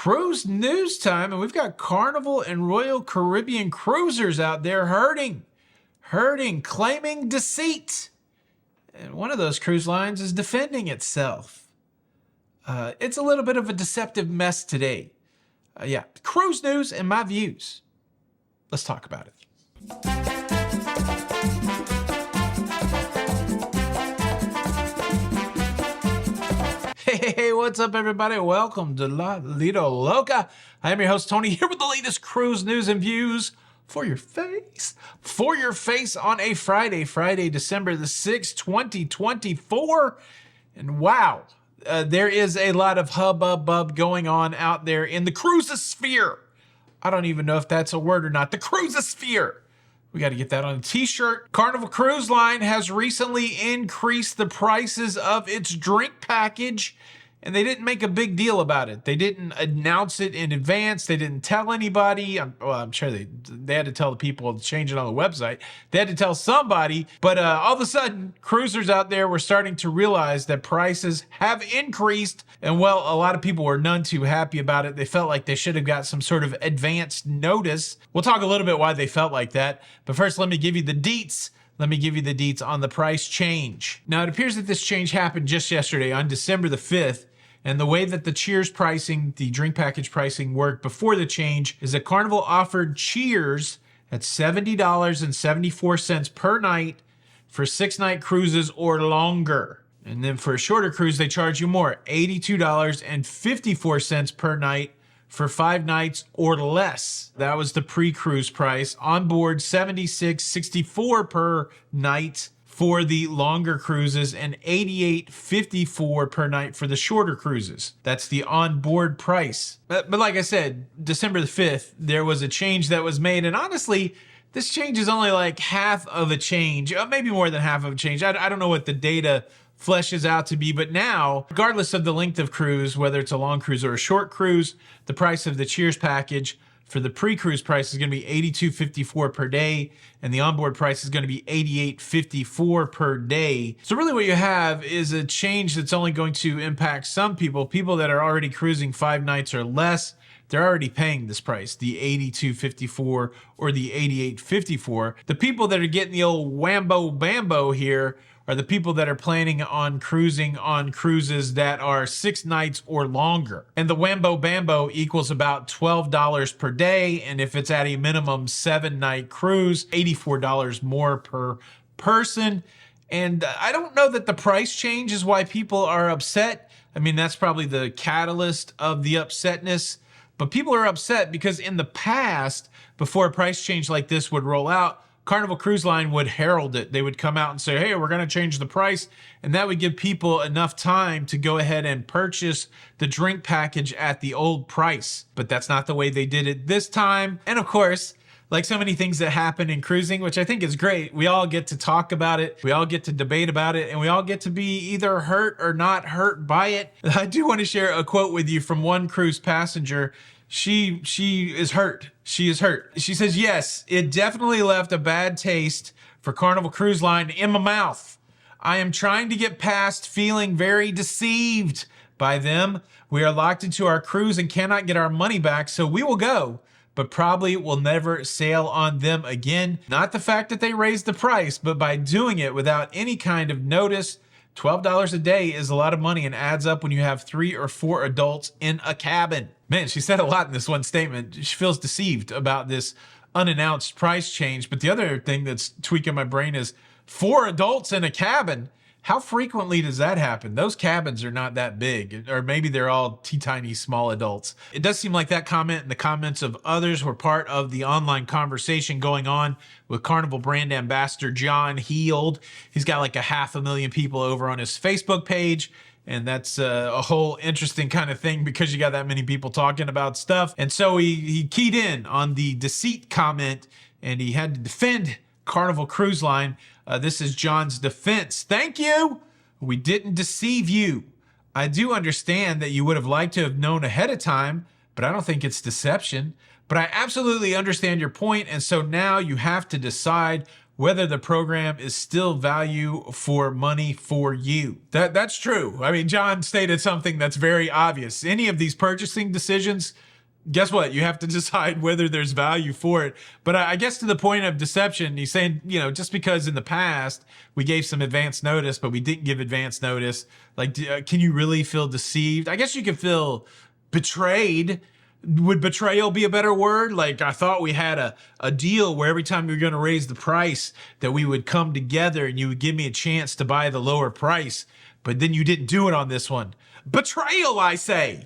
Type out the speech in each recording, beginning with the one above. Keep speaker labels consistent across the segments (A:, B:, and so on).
A: cruise news time, and we've got Carnival and Royal Caribbean cruisers out there hurting, claiming deceit. And one of those cruise lines is defending itself. It's a little bit of a deceptive mess today. Yeah, cruise news and my views. Let's talk about it. Hey, what's up, everybody? Welcome to La Lido Loca. I am your host, Tony, here with the latest cruise news and views for your face. For your face on a Friday, December the 6th, 2024. And wow, there is a lot of hubbub going on out there in the cruisosphere. I don't even know if that's a word or not. The cruisosphere. We got to get that on a t-shirt. Carnival Cruise Line has recently increased the prices of its drink package, and they didn't make a big deal about it. They didn't announce it in advance. They didn't tell anybody. I'm sure they had to tell the people to change it on the website. They had to tell somebody. But all of a sudden, cruisers out there were starting to realize that prices have increased. And well, a lot of people were none too happy about it. They felt like they should have got some sort of advanced notice. We'll talk a little bit why they felt like that. But first, let me give you the deets. Let me give you the deets on the price change. Now, it appears that this change happened just yesterday on December the 5th. And the way that the Cheers pricing, the drink package pricing worked before the change is that Carnival offered Cheers at $70.74 per night for 6-night cruises or longer. And then for a shorter cruise, they charge you more, $82.54 per night for 5 nights or less. That was the pre-cruise price. On board, $76.64 per night for the longer cruises and $88.54 per night for the shorter cruises. That's the onboard price. But like I said, December the 5th, there was a change that was made. And honestly, this change is only like half of a change, maybe more than half of a change. I don't know what the data fleshes out to be, but now, regardless of the length of cruise, whether it's a long cruise or a short cruise, the price of the Cheers package for the pre-cruise price is going to be $82.54 per day, and the onboard price is going to be $88.54 per day. So really what you have is a change that's only going to impact some people that are already cruising 5 nights or less. They're already paying this price, the $82.54 or the $88.54. The people that are getting the old whambo bambo here are the people that are planning on cruising on cruises that are 6 nights or longer. And the whambo bambo equals about $12 per day. And if it's at a minimum 7-night cruise, $84 more per person. And I don't know that the price change is why people are upset. I mean, that's probably the catalyst of the upsetness. But people are upset because in the past, before a price change like this would roll out, Carnival Cruise Line would herald it. They would come out and say, hey, we're going to change the price. And that would give people enough time to go ahead and purchase the drink package at the old price. But that's not the way they did it this time. And of course, like so many things that happen in cruising, which I think is great, we all get to talk about it, we all get to debate about it, and we all get to be either hurt or not hurt by it. I do want to share a quote with you from one cruise passenger. She is hurt. She is hurt. She says, yes, it definitely left a bad taste for Carnival Cruise Line in my mouth. I am trying to get past feeling very deceived by them. We are locked into our cruise and cannot get our money back, so we will go, but probably will never sail on them again. Not the fact that they raised the price, but by doing it without any kind of notice. $12 a day is a lot of money and adds up when you have 3 or 4 adults in a cabin. Man, she said a lot in this one statement. She feels deceived about this unannounced price change. But the other thing that's tweaking my brain is 4 adults in a cabin. How frequently does that happen? Those cabins are not that big, or maybe they're all teeny small adults. It does seem like that comment and the comments of others were part of the online conversation going on with Carnival brand ambassador John Heald. He's got like 500,000 people over on his Facebook page. And that's a whole interesting kind of thing because you got that many people talking about stuff. And so he keyed in on the deceit comment and he had to defend Carnival Cruise Line. This is John's defense. Thank you. We didn't deceive you. I do understand that you would have liked to have known ahead of time, but I don't think it's deception. But I absolutely understand your point, and so now you have to decide whether the program is still value for money for you. That's true. I mean, John stated something that's very obvious. Any of these purchasing decisions, guess what? You have to decide whether there's value for it. But I guess to the point of deception, he's saying, just because in the past we gave some advance notice, but we didn't give advance notice, like, can you really feel deceived? I guess you can feel betrayed. Would betrayal be a better word? Like, I thought we had a deal where every time you were going to raise the price that we would come together and you would give me a chance to buy the lower price, but then you didn't do it on this one. Betrayal, I say.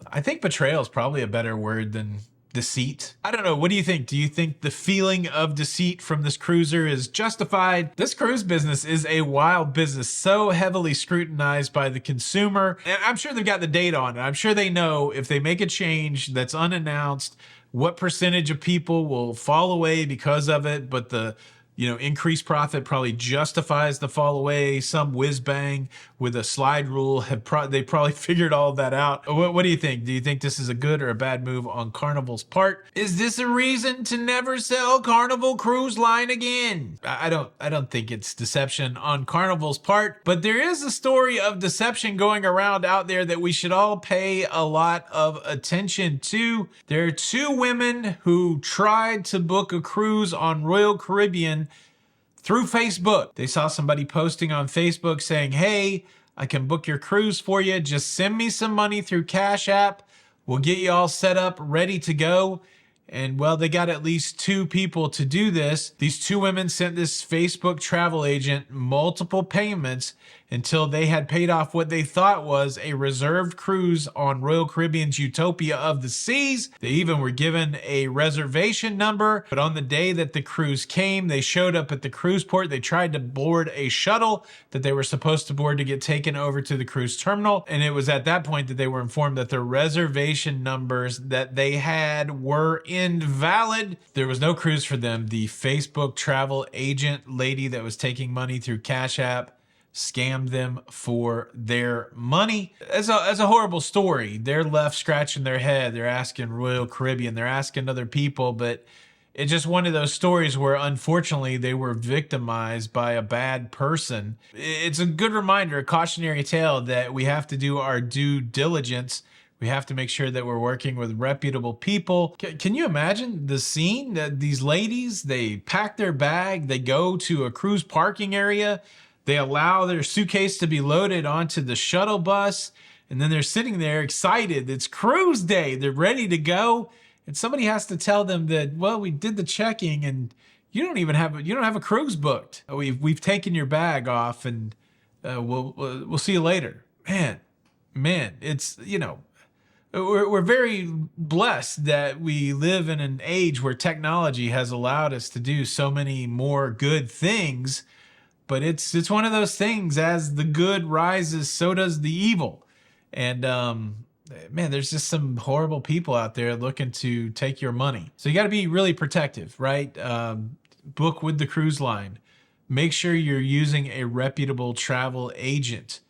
A: I think betrayal is probably a better word than deceit. I don't know. What do you think? Do you think the feeling of deceit from this cruiser is justified? This cruise business is a wild business, so heavily scrutinized by the consumer. And I'm sure they've got the data on it. I'm sure they know if they make a change that's unannounced, what percentage of people will fall away because of it. But the increased profit probably justifies the fall away. Some whiz bang with a slide rule they probably figured all of that out. What do you think? Do you think this is a good or a bad move on Carnival's part? Is this a reason to never sell Carnival Cruise Line again? I don't think it's deception on Carnival's part, but there is a story of deception going around out there that we should all pay a lot of attention to. There are two women who tried to book a cruise on Royal Caribbean through Facebook. They saw somebody posting on Facebook saying, hey, I can book your cruise for you. Just send me some money through Cash App. We'll get you all set up, ready to go. And well, they got at least two people to do this. These two women sent this Facebook travel agent multiple payments until they had paid off what they thought was a reserved cruise on Royal Caribbean's Utopia of the Seas. They even were given a reservation number, but on the day that the cruise came, they showed up at the cruise port. They tried to board a shuttle that they were supposed to board to get taken over to the cruise terminal. And it was at that point that they were informed that the reservation numbers that they had were invalid. There was no cruise for them. The Facebook travel agent lady that was taking money through Cash App scammed them for their money. As a horrible story. They're left scratching their head. They're asking Royal Caribbean. They're asking other people, but it's just one of those stories where unfortunately they were victimized by a bad person. It's a good reminder, a cautionary tale that we have to do our due diligence. We have to make sure that we're working with reputable people. Can you imagine the scene that these ladies, they pack their bag, they go to a cruise parking area, they allow their suitcase to be loaded onto the shuttle bus, and then they're sitting there excited. It's cruise day. They're ready to go. And somebody has to tell them that, well, we did the checking and you don't have a cruise booked. We've taken your bag off and we'll see you later. Man, it's, we're very blessed that we live in an age where technology has allowed us to do so many more good things. But it's one of those things, as the good rises, so does the evil. And man, there's just some horrible people out there looking to take your money. So you got to be really protective, right? Book with the cruise line. Make sure you're using a reputable travel agent.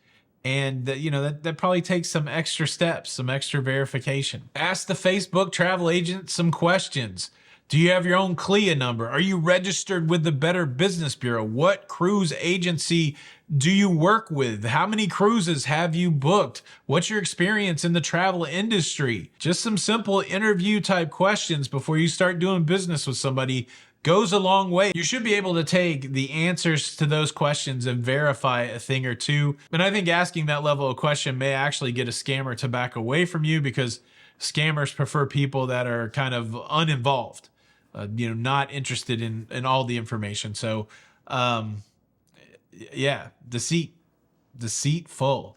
A: And that probably takes some extra steps, some extra verification. Ask the Facebook travel agent some questions. Do you have your own CLIA number? Are you registered with the Better Business Bureau? What cruise agency do you work with? How many cruises have you booked? What's your experience in the travel industry? Just some simple interview type questions before you start doing business with somebody goes a long way. You should be able to take the answers to those questions and verify a thing or two. And I think asking that level of question may actually get a scammer to back away from you, because scammers prefer people that are kind of uninvolved. Not interested in all the information. So, yeah, deceitful.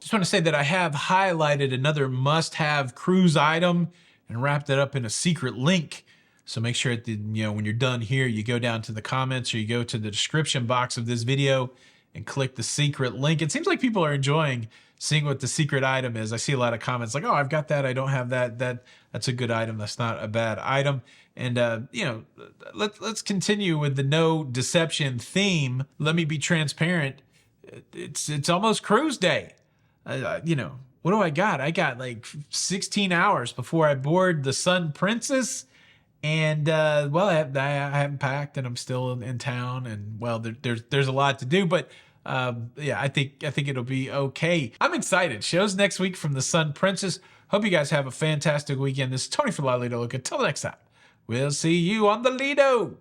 A: Just want to say that I have highlighted another must-have cruise item and wrapped it up in a secret link. So make sure that, when you're done here, you go down to the comments or you go to the description box of this video and click the secret link. It seems like people are enjoying seeing what the secret item is. I see a lot of comments like, oh, I've got that. I don't have that. That's a good item. That's not a bad item. And, let's continue with the no deception theme. Let me be transparent. It's almost cruise day. What do I got? I got like 16 hours before I board the Sun Princess. And well, I haven't packed, and I'm still in town, and well, there's a lot to do, but yeah, I think it'll be okay. I'm excited. Shows next week from the Sun Princess. Hope you guys have a fantastic weekend. This is Tony for La Lido. Look, until next time, we'll see you on the Lido.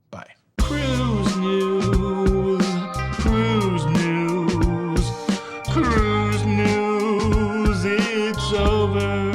A: Bye.
B: Cruise news, cruise news, cruise news, it's over.